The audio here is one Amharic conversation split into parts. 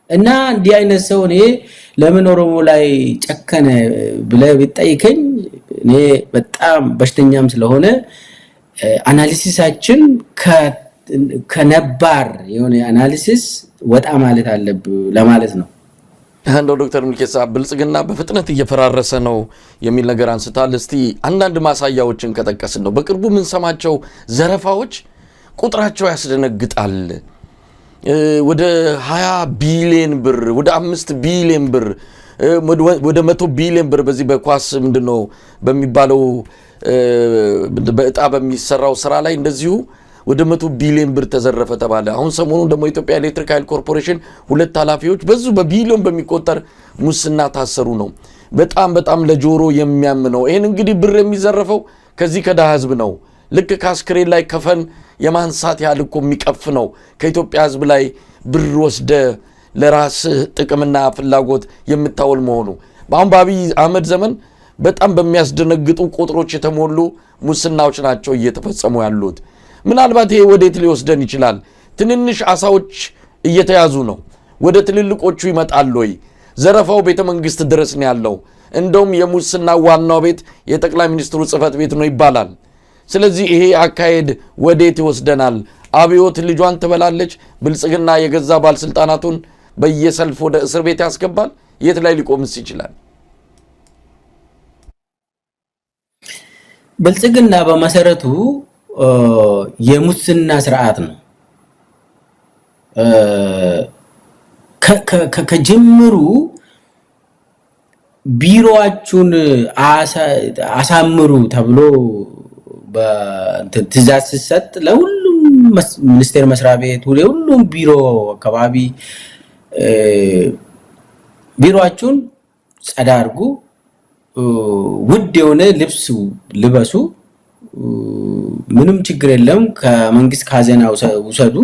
እና እንዲህ አይነት ሰው እኔ ለምን ኦሮሞ ላይ ጨከነ ብለህ ቢጠይቀኝ እኔ በጣም በሽተኛም ስለሆነ አናሊሲሳችን ከነባር የሆነ አናሊሲስ ወጣ ማለት አለብህ ለማለት ነው። አንዶ ዶክተር ሚልኬሳ ብልጽግና በፍጥነት እየፈራረሰ ነው የሚል ነገር አንስታል። እስቲ አንዳንድ ማሳያዎችን ከጠቀስን ነው በቅርቡ ምን ሰማቸው ዘረፋዎች ቁጥራቸው ያስደነግጣል። ወደ 20 ቢሊዮን ብር ወደ 5 ቢሊዮን ብር ወደ 100 ቢሊዮን ብር በዚህ በኳስ ምንድነው በሚባለው በእጣ በሚሰራው ስራ ላይ እንደዚሁ ወደ 100 ቢሊዮን ብር ተዘረፈ ተባለ። አሁን ሰሞኑን ደግሞ ኢትዮጵያ ኤሌክትሪክ ኃይል ኮርፖሬሽን 2 ኃላፊዎች በዙ በቢሊዮን በሚቆጠር ሙስና ታሰሩ ነው። በጣም ለጆሮ የሚያም ነው። ይሄን እንግዲህ ብር የሚዘረፈው ከዚህ ከደሃ ህዝብ ነው። ልክ ካስክሬን ላይ ከፈን የማንሳት ያህል እኮ የሚቀፍ ነው። ከኢትዮጵያ ህዝብ ላይ ብር ወስደ ለራስ ጥቅምና ፍላጎት የምታወል መሆኑ በአሁን በአብይ አህመድ ዘመን በጣም በሚያስደነግጡ ቁጥሮች የተሞሉ ሙስናዎች ናቸው እየተፈጸሙ ያሉት። ምናልባት ይሄ ወዴት ሊወስደን ይችላል? ትንንሽ አሳዎች እየተያዙ ነው። ወደ ትልልቆቹ ይመጣል ወይ? ዘረፋው ቤተ መንግስት ድረስ ነው ያለው። እንደውም የሙስና ዋናው ቤት የጠቅላይ ሚኒስትሩ ጽህፈት ቤት ነው ይባላል። ስለዚህ ይሄ አካሄድ ወዴት ይወስደናል? አብዮት ልጇን ትበላለች። ብልጽግና የገዛ ባለስልጣናቱን በየሰልፍ ወደ እስር ቤት ያስገባል። የት ላይ ሊቆምስ ይችላል? ብልጽግና በመሰረቱ የሙስና ስርዓት ነው። ከጅምሩ ቢሮአችሁን አሳምሩ ተብሎ በትዕዛዝ ሲሰጥ ለሁሉም ሚኒስቴር መስሪያ ቤት ሁሉም ቢሮ አካባቢ ቢሮአችሁን ጸዳ አድርጉ፣ ውድ የሆነ ልብስ ልበሱ፣ ምንም ችግር የለም፣ ከመንግስት ካዝና ውሰዱ፣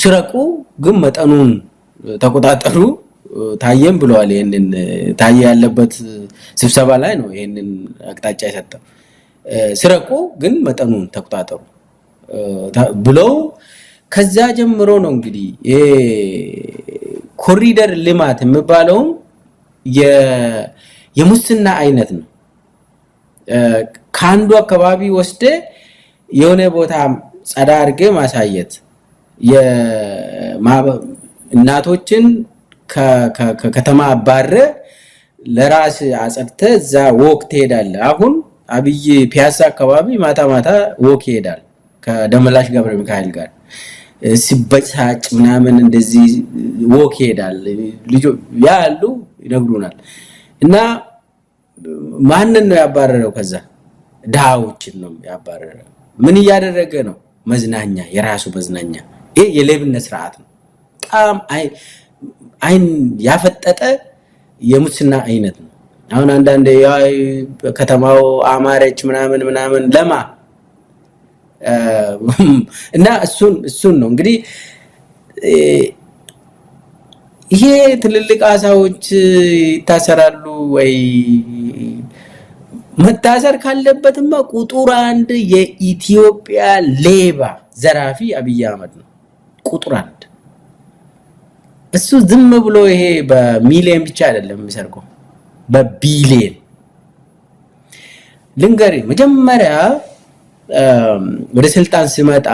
ስረቁ፣ ግን መጠኑን ተቆጣጠሩ ታየም ብለዋል። ይሄንን ታየ ያለበት ስብሰባ ላይ ነው ይሄንን አቅጣጫ የሰጠው። ስረቁ ግን መጠኑን ተቆጣጠሩ ብለው ከዛ ጀምሮ ነው እንግዲህ ኮሪደር ልማት የሚባለው የሙስና አይነት ነው። ካንዱ አካባቢ ወስደ የሆነ ቦታ ጸዳ አድርገ ማሳየት፣ እናቶችን ከከተማ አባረ ለራስ አጸድተ እዛ ወክ ትሄዳለህ። አሁን አብይ ፒያሳ አካባቢ ማታ ወክ ይሄዳል ከደመላሽ ገብረ ሚካኤል ጋር ሲበሳጭ ምናምን እንደዚህ ወክ ይሄዳል። ልጆች ያሉ ይነግሩናል። እና ማንን ነው ያባረረው? ከዛ ዳዎችን ነው ያባረረው። ምን እያደረገ ነው? መዝናኛ፣ የራሱ መዝናኛ። ይሄ የሌብነት ስርዓት ነው። በጣም አይን ያፈጠጠ የሙስና አይነት ነው። አሁን አንዳንድ ከተማው አማረች ምናምን ለማ እና እሱን ነው እንግዲህ ይሄ ትልልቅ አሳዎች ይታሰራሉ ወይ? መታሰር ካለበትማ ቁጥር 1 የኢትዮጵያ ሌባ ዘራፊ አብይ አህመድ ነው። ቁጥር 1 እሱ ዝም ብሎ ይሄ በሚሊዮን ብቻ አይደለም የሚሰርቀው፣ በቢሊዮን። ልንገሪ መጀመሪያ ወደ ስልጣን ሲመጣ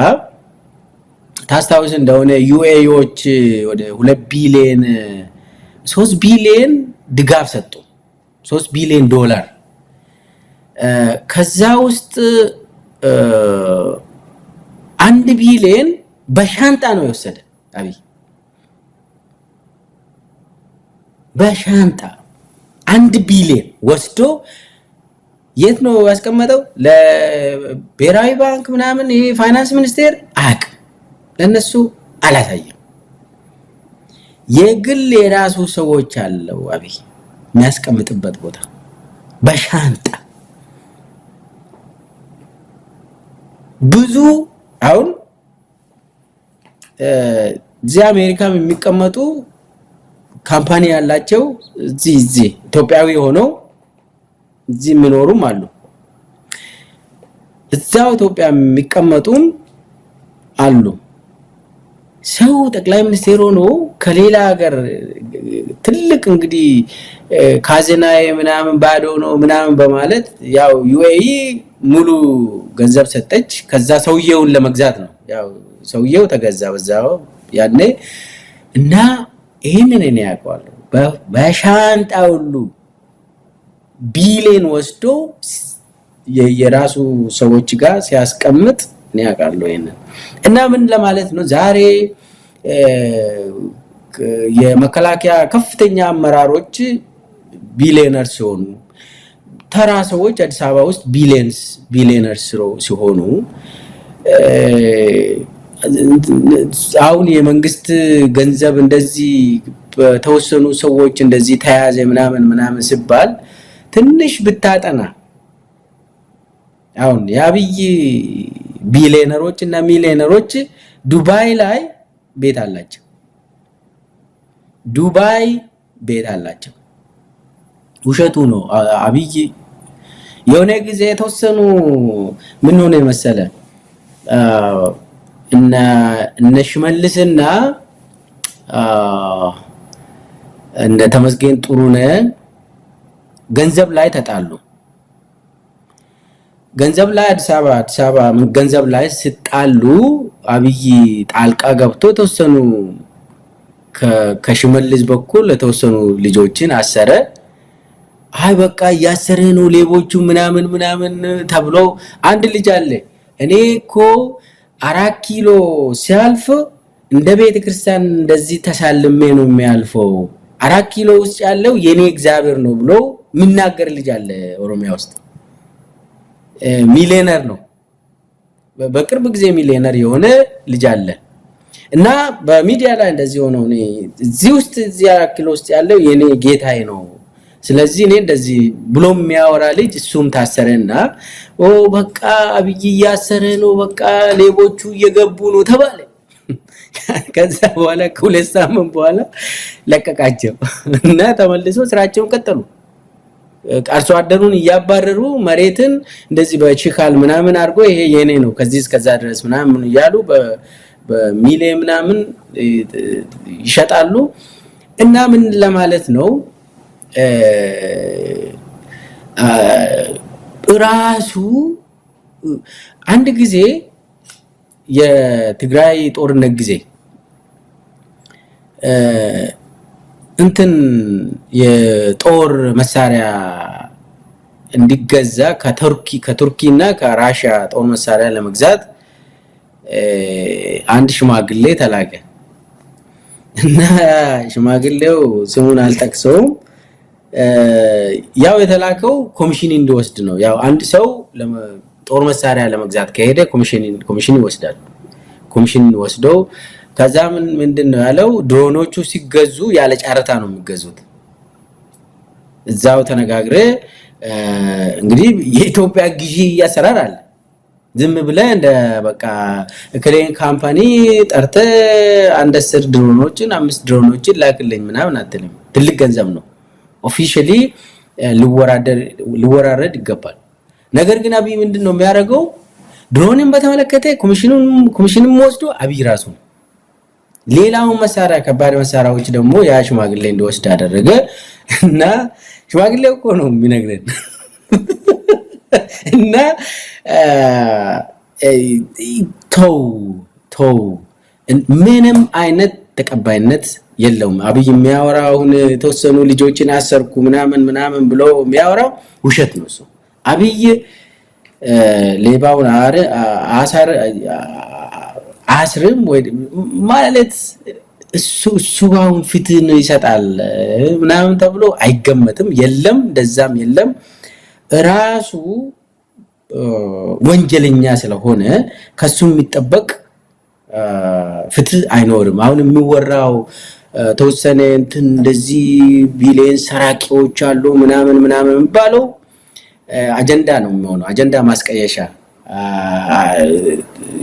ታስታውስ እንደሆነ ዩኤኢዎች ወደ 2 ቢሊዮን 3 ቢሊዮን ድጋፍ ሰጡ። 3 ቢሊዮን ዶላር። ከዛ ውስጥ 1 ቢሊዮን በሻንጣ ነው የወሰደ አብይ። በሻንጣ 1 ቢሊዮን ወስዶ የት ነው ያስቀመጠው? ለብሔራዊ ባንክ ምናምን ይሄ ፋይናንስ ሚኒስቴር አቅ ለነሱ አላሳየም። የግል የራሱ ሰዎች አለው አብይ የሚያስቀምጥበት ቦታ በሻንጣ ብዙ። አሁን እዚህ አሜሪካም የሚቀመጡ ካምፓኒ ያላቸው እዚህ ኢትዮጵያዊ ሆነው እዚህ የሚኖሩም አሉ። እዛው ኢትዮጵያ የሚቀመጡም አሉ። ሰው ጠቅላይ ሚኒስቴር ሆኖ ከሌላ ሀገር ትልቅ እንግዲህ ካዝናዬ ምናምን ባዶ ነው ምናምን በማለት ያው ዩኤኢ ሙሉ ገንዘብ ሰጠች። ከዛ ሰውየውን ለመግዛት ነው። ያው ሰውየው ተገዛ በዛው ያኔ እና ይሄንን እኔ ያውቀዋለሁ። በሻንጣ ሁሉ ቢሊየን ወስዶ የራሱ ሰዎች ጋር ሲያስቀምጥ እኔ ያውቃለሁ ይሄንን። እና ምን ለማለት ነው ዛሬ የመከላከያ ከፍተኛ አመራሮች ቢሊየነርስ ሲሆኑ ተራ ሰዎች አዲስ አበባ ውስጥ ቢሊየነርስ ሲሆኑ አሁን የመንግስት ገንዘብ እንደዚህ በተወሰኑ ሰዎች እንደዚህ ተያዘ ምናምን ሲባል ትንሽ ብታጠና አሁን የአብይ ቢሊየነሮች እና ሚሊየነሮች ዱባይ ላይ ቤት አላቸው። ዱባይ ቤት አላቸው። ውሸቱ ነው። አብይ የሆነ ጊዜ የተወሰኑ ምን ሆነ መሰለ እነ ሽመልስና እነ ተመስገን ጥሩነህ ገንዘብ ላይ ተጣሉ። ገንዘብ ላይ አዲስ አበባ ገንዘብ ላይ ሲጣሉ አብይ ጣልቃ ገብቶ ተወሰኑ ከሽመልስ በኩል የተወሰኑ ልጆችን አሰረ። አይ በቃ ያሰረ ነው ሌቦቹ ምናምን ተብሎ አንድ ልጅ አለ እኔ እኮ 4 ኪሎ ሲያልፍ እንደ ቤተክርስቲያን እንደዚህ ተሳልሜ ነው የሚያልፈው 4 ኪሎ ውስጥ ያለው የኔ እግዚአብሔር ነው ብሎ የሚናገር ልጅ አለ ኦሮሚያ ውስጥ። ሚሊየነር ነው። በቅርብ ጊዜ ሚሊየነር የሆነ ልጅ አለ እና በሚዲያ ላይ እንደዚህ ሆነው እዚህ ውስጥ እዚህ 4 ኪሎ ውስጥ ያለው የኔ ጌታዬ ነው ስለዚህ እኔ እንደዚህ ብሎ የሚያወራ ልጅ እሱም ታሰረና በቃ አብይ ያሰረ ነው በቃ ሌቦቹ እየገቡ ነው ተባለ። ከዛ በኋላ ከሁለት ሳምንት በኋላ ለቀቃቸው እና ተመልሰው ስራቸውን ቀጠሉ። አርሶ አደሩን እያባረሩ መሬትን እንደዚህ በቺካል ምናምን አድርጎ ይሄ የኔ ነው ከዚህ እስከዛ ድረስ ምናምን እያሉ በሚሊየን ምናምን ይሸጣሉ። እና ምን ለማለት ነው ራሱ አንድ ጊዜ የትግራይ ጦርነት ጊዜ እንትን የጦር መሳሪያ እንዲገዛ ከቱርኪና ከራሺያ ጦር መሳሪያ ለመግዛት አንድ ሽማግሌ ተላከ እና ሽማግሌው ስሙን አልጠቅሰውም ያው የተላከው ኮሚሽን እንዲወስድ ነው። ያው አንድ ሰው ጦር መሳሪያ ለመግዛት ከሄደ ኮሚሽን ይወስዳል። ኮሚሽን ወስደው ከዛ ምንድነው ያለው ድሮኖቹ ሲገዙ ያለ ጨረታ ነው የሚገዙት። እዛው ተነጋግረ እንግዲህ የኢትዮጵያ ግዢ ያሰራር አለ። ዝም ብለህ እንደ በቃ ክሌን ካምፓኒ ጠርተ አንድ 10 ድሮኖችን 5 ድሮኖችን ላክልኝ ምናምን አትልም። ትልቅ ገንዘብ ነው። ኦፊሻሊ ሊወራረድ ይገባል። ነገር ግን አብይ ምንድነው የሚያደርገው ድሮንን በተመለከተ ኮሚሽኑን ወስዶ አብይ ራሱ ሌላው መሳሪያ ከባድ መሳሪያዎች ደግሞ ያ ሽማግሌ እንዲወስድ አደረገ እና ሽማግሌው እኮ ነው የሚነግረን እና ተው ምንም አይነት ተቀባይነት የለውም። አብይ የሚያወራውን የተወሰኑ ልጆችን አሰርኩ ምናምን ብሎ የሚያወራው ውሸት ነው። እሱ አብይ ሌባውን አስርም ወይ ማለት እሱ ባውን ፍትህን ይሰጣል ምናምን ተብሎ አይገመትም። የለም እንደዛም የለም። ራሱ ወንጀለኛ ስለሆነ ከሱ የሚጠበቅ ፍትህ አይኖርም። አሁን የሚወራው ተወሰነ እንትን እንደዚህ ቢሊየን ሰራቂዎች አሉ ምናምን የሚባለው አጀንዳ ነው የሚሆነው። አጀንዳ ማስቀየሻ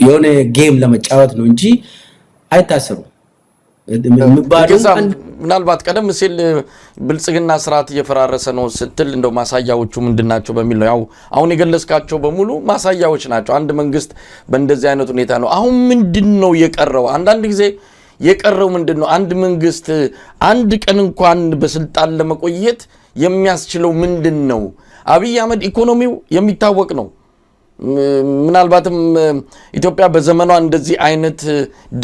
የሆነ ጌም ለመጫወት ነው እንጂ አይታሰሩም። ምናልባት ቀደም ሲል ብልጽግና ስርዓት እየፈራረሰ ነው ስትል እንደው ማሳያዎቹ ምንድናቸው በሚል ነው። ያው አሁን የገለጽካቸው በሙሉ ማሳያዎች ናቸው። አንድ መንግስት በእንደዚህ አይነት ሁኔታ ነው። አሁን ምንድነው የቀረው? አንዳንድ ጊዜ የቀረው ምንድነው? አንድ መንግስት አንድ ቀን እንኳን በስልጣን ለመቆየት የሚያስችለው ምንድነው? አብይ አህመድ ኢኮኖሚው የሚታወቅ ነው። ምናልባትም ኢትዮጵያ በዘመኗ እንደዚህ አይነት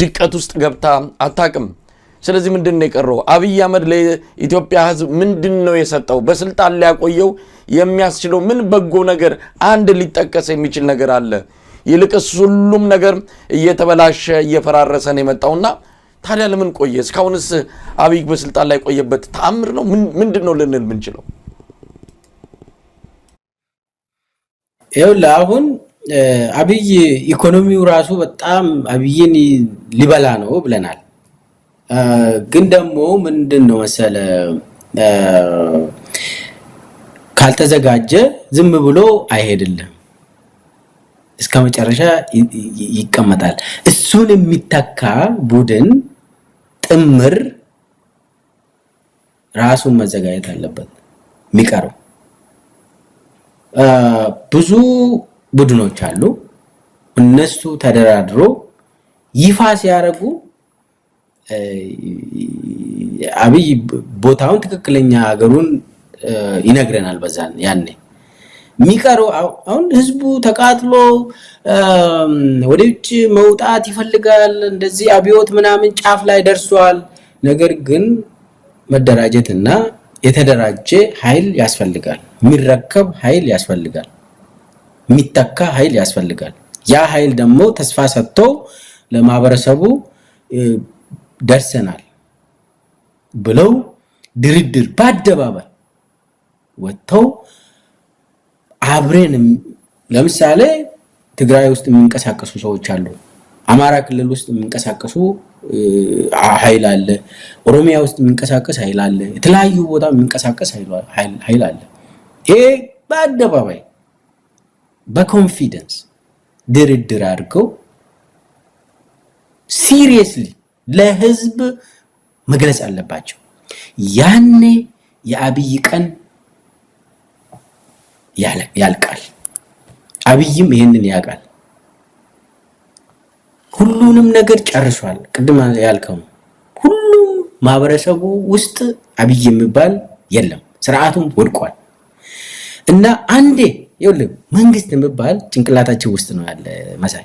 ድቀት ውስጥ ገብታ አታቅም። ስለዚህ ምንድነው የቀረው? አብይ አህመድ ለኢትዮጵያ ህዝብ ምንድነው የሰጠው? በስልጣን ሊያቆየው የሚያስችለው ምን በጎ ነገር አንድ ሊጠቀስ የሚችል ነገር አለ? ይልቅስ ሁሉም ነገር እየተበላሸ እየፈራረሰ ነው የመጣውና ታዲያ ለምን ቆየ? እስካሁንስ አብይ በስልጣን ላይ ቆየበት ተአምር ነው ምንድነው ልንል ምንችለው? ይኸውልህ አሁን አብይ ኢኮኖሚው ራሱ በጣም አብይን ሊበላ ነው ብለናል። ግን ደግሞ ምንድነው መሰለ ካልተዘጋጀ ዝም ብሎ አይሄድልም፣ እስከ መጨረሻ ይቀመጣል። እሱን የሚተካ ቡድን ጥምር ራሱን መዘጋጀት አለበት። የሚቀረው ብዙ ቡድኖች አሉ። እነሱ ተደራድሮ ይፋ ሲያደርጉ አብይ ቦታውን ትክክለኛ ሀገሩን ይነግረናል። በዛን ያኔ የሚቀረው አሁን ህዝቡ ተቃጥሎ ወደ ውጭ መውጣት ይፈልጋል። እንደዚህ አብዮት ምናምን ጫፍ ላይ ደርሷል። ነገር ግን መደራጀትና የተደራጀ ኃይል ያስፈልጋል። የሚረከብ ኃይል ያስፈልጋል። የሚተካ ኃይል ያስፈልጋል። ያ ኃይል ደግሞ ተስፋ ሰጥቶ ለማህበረሰቡ ደርሰናል ብለው ድርድር በአደባባይ ወጥተው አብረን ለምሳሌ ትግራይ ውስጥ የሚንቀሳቀሱ ሰዎች አሉ። አማራ ክልል ውስጥ የሚንቀሳቀሱ ኃይል አለ። ኦሮሚያ ውስጥ የሚንቀሳቀስ ኃይል አለ። የተለያዩ ቦታ የሚንቀሳቀስ ኃይል አለ። ይሄ በአደባባይ በኮንፊደንስ ድርድር አድርገው ሲሪየስሊ ለህዝብ መግለጽ አለባቸው። ያኔ የአብይ ቀን ያልቃል። አብይም ይሄንን ያውቃል። ሁሉንም ነገር ጨርሷል። ቅድም ያልከው ሁሉም ማህበረሰቡ ውስጥ አብይ የሚባል የለም። ስርዓቱም ወድቋል። እና አንዴ ይኸውልህ መንግስት የሚባል ጭንቅላታችን ውስጥ ነው ያለ መሳይ።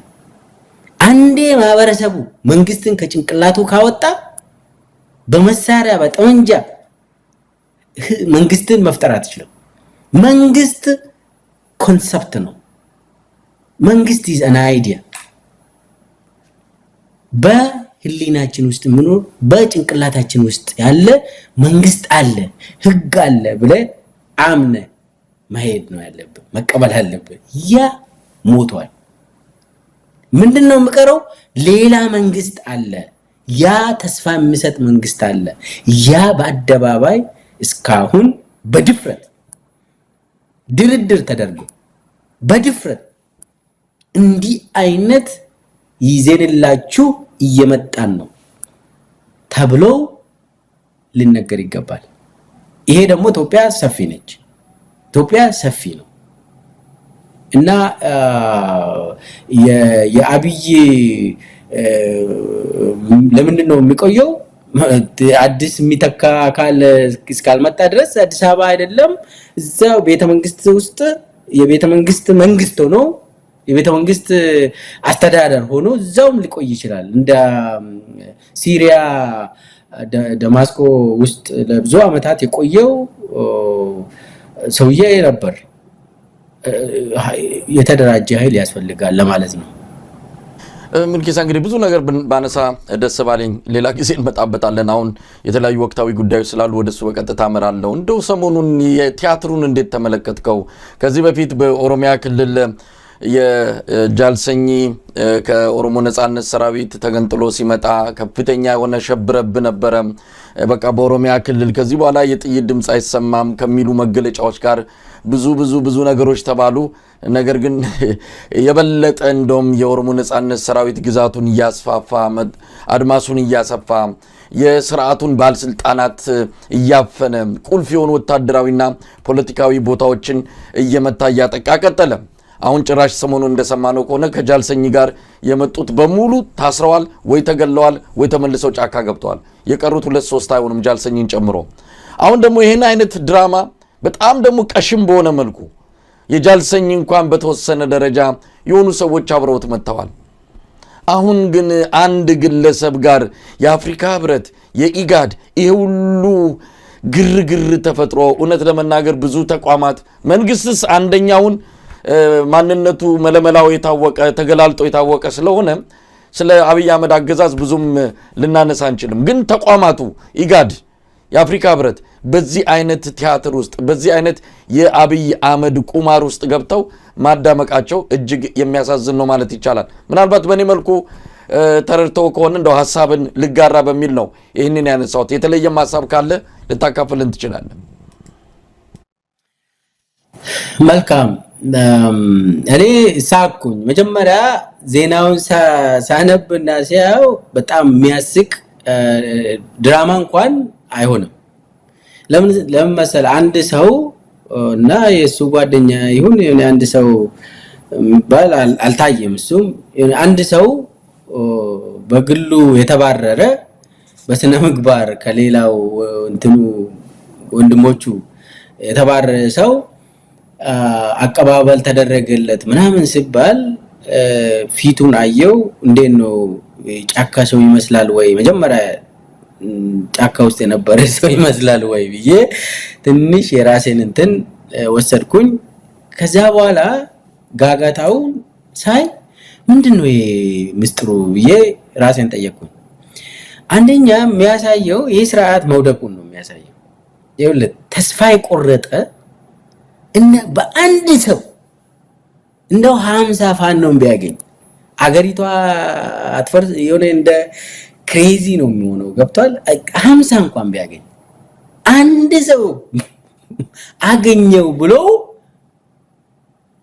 አንዴ ማህበረሰቡ መንግስትን ከጭንቅላቱ ካወጣ በመሳሪያ በጠመንጃ መንግስትን መፍጠር አትችልም። መንግስት ኮንሰፕት ነው። መንግስት is an idea። በህሊናችን ውስጥ ምኖር በጭንቅላታችን ውስጥ ያለ መንግስት አለ፣ ህግ አለ ብለህ አምነህ መሄድ ነው ያለብህ፣ መቀበል አለብህ። ያ ሞቷል። ምንድነው የሚቀረው? ሌላ መንግስት አለ። ያ ተስፋ የሚሰጥ መንግስት አለ። ያ በአደባባይ እስካሁን በድፍረት ድርድር ተደርጎ በድፍረት እንዲህ አይነት ይዘንላችሁ እየመጣን ነው ተብሎ ሊነገር ይገባል። ይሄ ደግሞ ኢትዮጵያ ሰፊ ነች። ኢትዮጵያ ሰፊ ነው እና የአብይ ለምንድን ነው የሚቆየው? አዲስ የሚተካ አካል እስካልመጣ ድረስ አዲስ አበባ አይደለም እዛው ቤተመንግስት ውስጥ የቤተመንግስት መንግስት ሆኖ የቤተመንግስት አስተዳደር ሆኖ እዛውም ሊቆይ ይችላል። እንደ ሲሪያ ደማስቆ ውስጥ ለብዙ ዓመታት የቆየው ሰውዬ ነበር። የተደራጀ ኃይል ያስፈልጋል ለማለት ነው። ምንኪሳ እንግዲህ ብዙ ነገር ባነሳ ደስ ባለኝ። ሌላ ጊዜ እንመጣበታለን። አሁን የተለያዩ ወቅታዊ ጉዳዮች ስላሉ ወደሱ በቀጥታ አመራለሁ። እንደው ሰሞኑን የቲያትሩን እንዴት ተመለከትከው? ከዚህ በፊት በኦሮሚያ ክልል የጃልሰኝ ከኦሮሞ ነጻነት ሰራዊት ተገንጥሎ ሲመጣ ከፍተኛ የሆነ ሸብረብ ነበረ። በቃ በኦሮሚያ ክልል ከዚህ በኋላ የጥይት ድምጽ አይሰማም ከሚሉ መገለጫዎች ጋር ብዙ ነገሮች ተባሉ። ነገር ግን የበለጠ እንደውም የኦሮሞ ነጻነት ሰራዊት ግዛቱን እያስፋፋ አድማሱን እያሰፋ የስርዓቱን ባለስልጣናት እያፈነ ቁልፍ የሆኑ ወታደራዊና ፖለቲካዊ ቦታዎችን እየመታ እያጠቃ ቀጠለ። አሁን ጭራሽ ሰሞኑን እንደሰማነው ከሆነ ከጃልሰኝ ጋር የመጡት በሙሉ ታስረዋል፣ ወይ ተገለዋል፣ ወይ ተመልሰው ጫካ ገብተዋል። የቀሩት 2-3 አይሆንም ጃልሰኝን ጨምሮ። አሁን ደግሞ ይሄን አይነት ድራማ በጣም ደግሞ ቀሽም በሆነ መልኩ የጃልሰኝ እንኳን በተወሰነ ደረጃ የሆኑ ሰዎች አብረውት መጥተዋል። አሁን ግን አንድ ግለሰብ ጋር የአፍሪካ ህብረት የኢጋድ ይሄ ሁሉ ግርግር ተፈጥሮ እውነት ለመናገር ብዙ ተቋማት መንግስትስ አንደኛውን ማንነቱ መለመላው የታወቀ ተገላልጦ የታወቀ ስለሆነ ስለ አብይ አህመድ አገዛዝ ብዙም ልናነሳ አንችልም። ግን ተቋማቱ ኢጋድ የአፍሪካ ህብረት በዚህ አይነት ቲያትር ውስጥ በዚህ አይነት የአብይ አህመድ ቁማር ውስጥ ገብተው ማዳመቃቸው እጅግ የሚያሳዝን ነው ማለት ይቻላል። ምናልባት በእኔ መልኩ ተረድተው ከሆነ እንደው ሐሳብን ልጋራ በሚል ነው ይህንን ያነሳሁት። የተለየም ሐሳብ ካለ ልታካፍልን ትችላለህ። መልካም። እኔ ሳቅኩኝ መጀመሪያ ዜናውን ሳነብና ሲያው በጣም የሚያስቅ ድራማ እንኳን አይሆንም። ለምን መሰለ አንድ ሰው እና የሱ ጓደኛ ይሁን አንድ ሰው ባል አልታየም። እሱም አንድ ሰው በግሉ የተባረረ በስነ ምግባር ከሌላው እንትኑ ወንድሞቹ የተባረረ ሰው አቀባበል ተደረገለት ምናምን ሲባል ፊቱን አየው። እንዴት ነው ጫካ ሰው ይመስላል ወይ መጀመሪያ ጫካ ውስጥ የነበረ ሰው ይመስላል ወይ ብዬ ትንሽ የራሴን እንትን ወሰድኩኝ። ከዛ በኋላ ጋጋታው ሳይ ምንድነው ይሄ ምስጥሩ ብዬ ራሴን ጠየቅኩኝ። አንደኛ የሚያሳየው ይህ ስርዓት መውደቁን ነው የሚያሳየው። ይኸውልህ ተስፋ የቆረጠ እና በአንድ ሰው እንደው 50 ፋኖን ቢያገኝ አገሪቷ አትፈርስ የሆነ እንደ ክሬዚ ነው የሚሆነው። ገብቷል? 50 እንኳን ቢያገኝ አንድ ሰው አገኘው ብሎ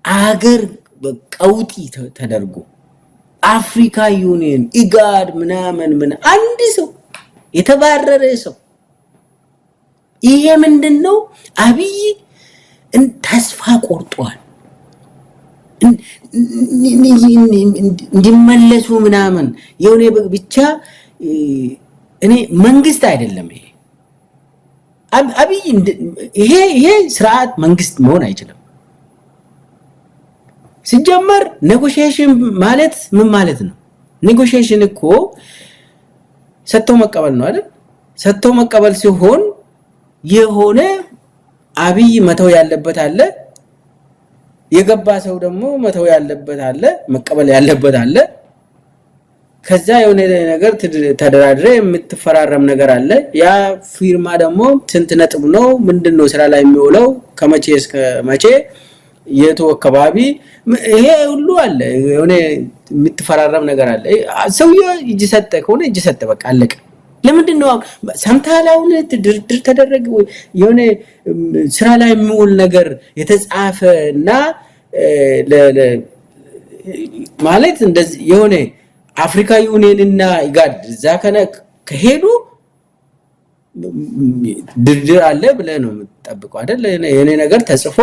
አገር በቀውጢ ተደርጎ አፍሪካ ዩኒየን ኢጋድ ምናምን አንድ ሰው የተባረረ ሰው ይሄ ምንድነው? አብይ ተስፋ ቆርጧል እንዲመለሱ ምናምን የሆነ ብቻ እኔ መንግስት አይደለም ይሄ አብይ ይሄ ስርዓት መንግስት መሆን አይችልም። ሲጀመር ኔጎሺዬሽን ማለት ምን ማለት ነው? ኔጎሺዬሽን እኮ ሰጥቶ መቀበል ነው አይደል? ሰጥቶ መቀበል ሲሆን የሆነ አብይ መተው ያለበት አለ፣ የገባ ሰው ደግሞ መተው ያለበት አለ፣ መቀበል ያለበት አለ። ከዛ የሆነ ነገር ተደራድረ የምትፈራረም ነገር አለ። ያ ፊርማ ደግሞ ስንት ነጥብ ነው ምንድነው ስራ ላይ የሚውለው ከመቼ እስከ መቼ የቱ አካባቢ ይሄ ሁሉ አለ። የሆነ የምትፈራረም ነገር አለ። ሰውዬው እጅ ሰጠ ከሆነ እጅ ሰጠ በቃ አለቀ። ለምንድነው ሰምታላውን ድርድር ተደረገ ወይ የሆነ ስራ ላይ የሚውል ነገር የተጻፈና ማለት እንደዚህ የሆነ አፍሪካ ዩኒየን እና ኢጋድ እዛ ከሄዱ ድርድር አለ ብለህ ነው የምትጠብቀው አይደል? የኔ ነገር ተጽፎ